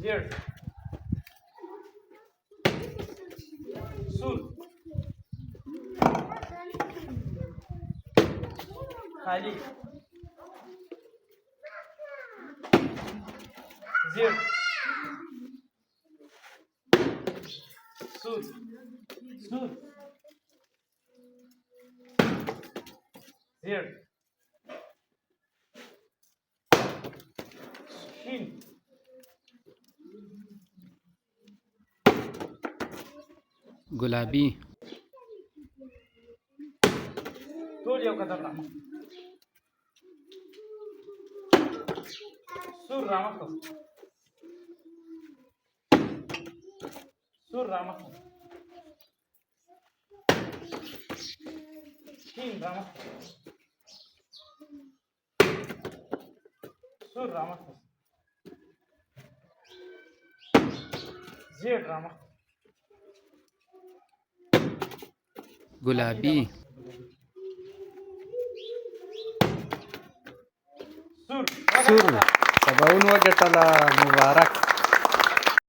Z सूर खाली Z सूर सूर जेड शीन गुलाबी तोड़ जाओ खतरनाक सूर रामक सूर रामक शीन रामक सूर रामक जेड रामक गुलाबी सूर सुर. Sa baon mo gatala mubarak.